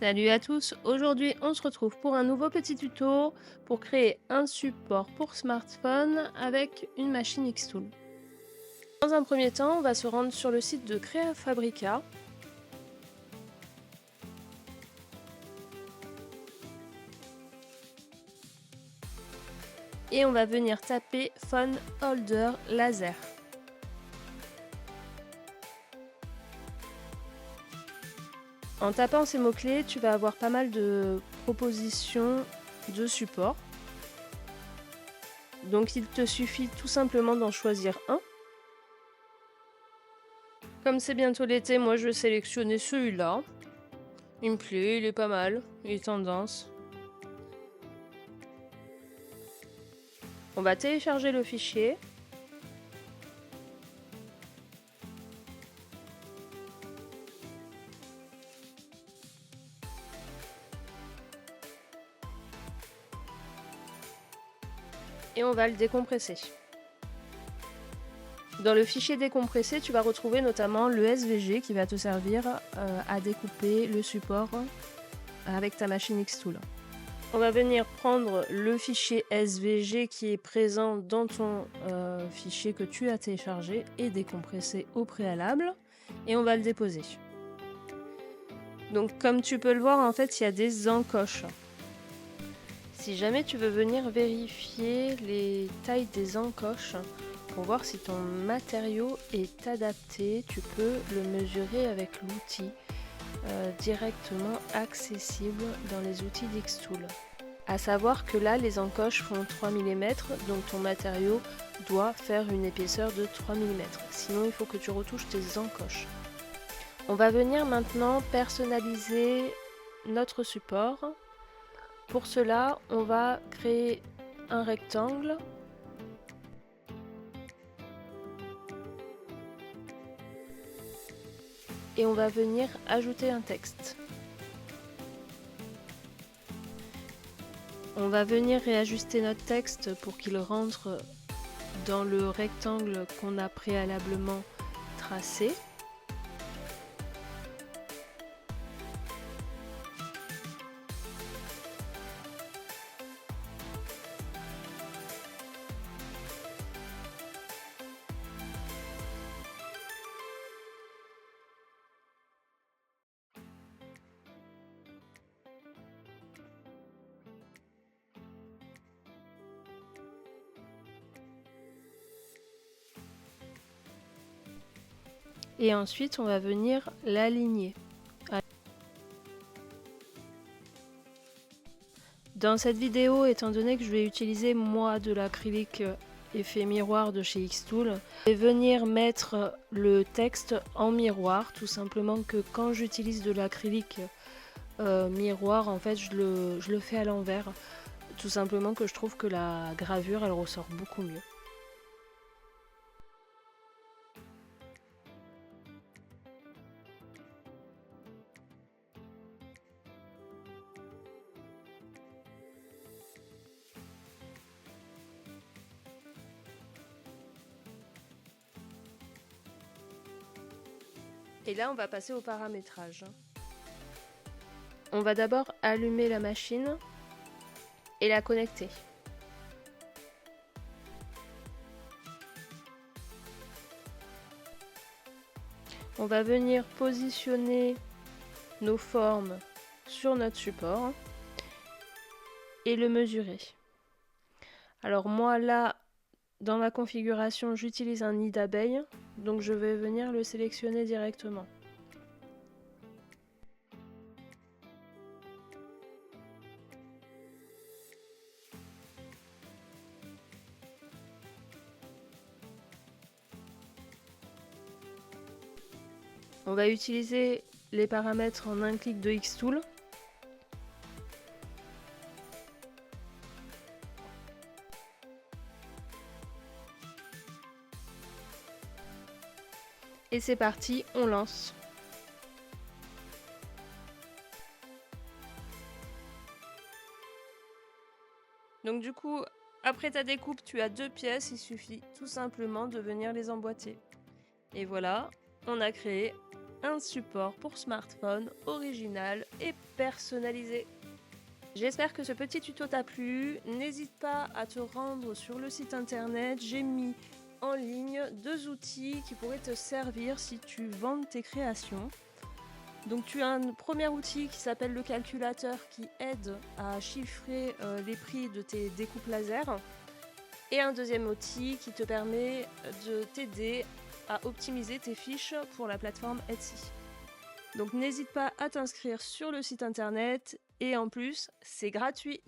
Salut à tous, aujourd'hui on se retrouve pour un nouveau petit tuto pour créer un support pour smartphone avec une machine Xtool. Dans un premier temps, on va se rendre sur le site de Creafabrica. Et on va venir taper Phone Holder Laser. En tapant ces mots-clés, tu vas avoir pas mal de propositions de support. Donc il te suffit tout simplement d'en choisir un. Comme c'est bientôt l'été, moi je vais sélectionner celui-là. Il me plaît, il est pas mal, il est tendance. On va télécharger le fichier. Et on va le décompresser. Dans le fichier décompressé, tu vas retrouver notamment le SVG qui va te servir à découper le support avec ta machine Xtool. On va venir prendre le fichier SVG qui est présent dans ton fichier que tu as téléchargé et décompressé au préalable et on va le déposer. Donc comme tu peux le voir, en fait, il y a des encoches. Si jamais tu veux venir vérifier les tailles des encoches pour voir si ton matériau est adapté, tu peux le mesurer avec l'outil directement accessible dans les outils d'Xtool. À savoir que là, les encoches font 3 mm, donc ton matériau doit faire une épaisseur de 3 mm. Sinon, il faut que tu retouches tes encoches. On va venir maintenant personnaliser notre support. Pour cela, on va créer un rectangle. Et on va venir ajouter un texte. On va venir réajuster notre texte pour qu'il rentre dans le rectangle qu'on a préalablement tracé. Et ensuite, on va venir l'aligner. Dans cette vidéo, étant donné que je vais utiliser moi de l'acrylique effet miroir de chez Xtool, je vais venir mettre le texte en miroir, tout simplement que quand j'utilise de l'acrylique miroir, en fait je le fais à l'envers, tout simplement que je trouve que la gravure elle ressort beaucoup mieux. Et là on va passer au paramétrage. On va d'abord allumer la machine et la connecter. On va venir positionner nos formes sur notre support et le mesurer. Alors moi là, dans ma configuration, j'utilise un nid d'abeille, donc je vais venir le sélectionner directement. On va utiliser les paramètres en un clic de Xtool. Et c'est parti, on lance. Donc du coup, après ta découpe, tu as deux pièces, il suffit tout simplement de venir les emboîter. Et voilà, on a créé un support pour smartphone original et personnalisé. J'espère que ce petit tuto t'a plu. N'hésite pas à te rendre sur le site internet. J'ai mis en ligne 2 outils qui pourraient te servir si tu vends tes créations. Donc tu as un premier outil qui s'appelle le calculateur qui aide à chiffrer les prix de tes découpes laser. Et un deuxième outil qui te permet de t'aider à optimiser tes fiches pour la plateforme Etsy. Donc n'hésite pas à t'inscrire sur le site internet et en plus, c'est gratuit.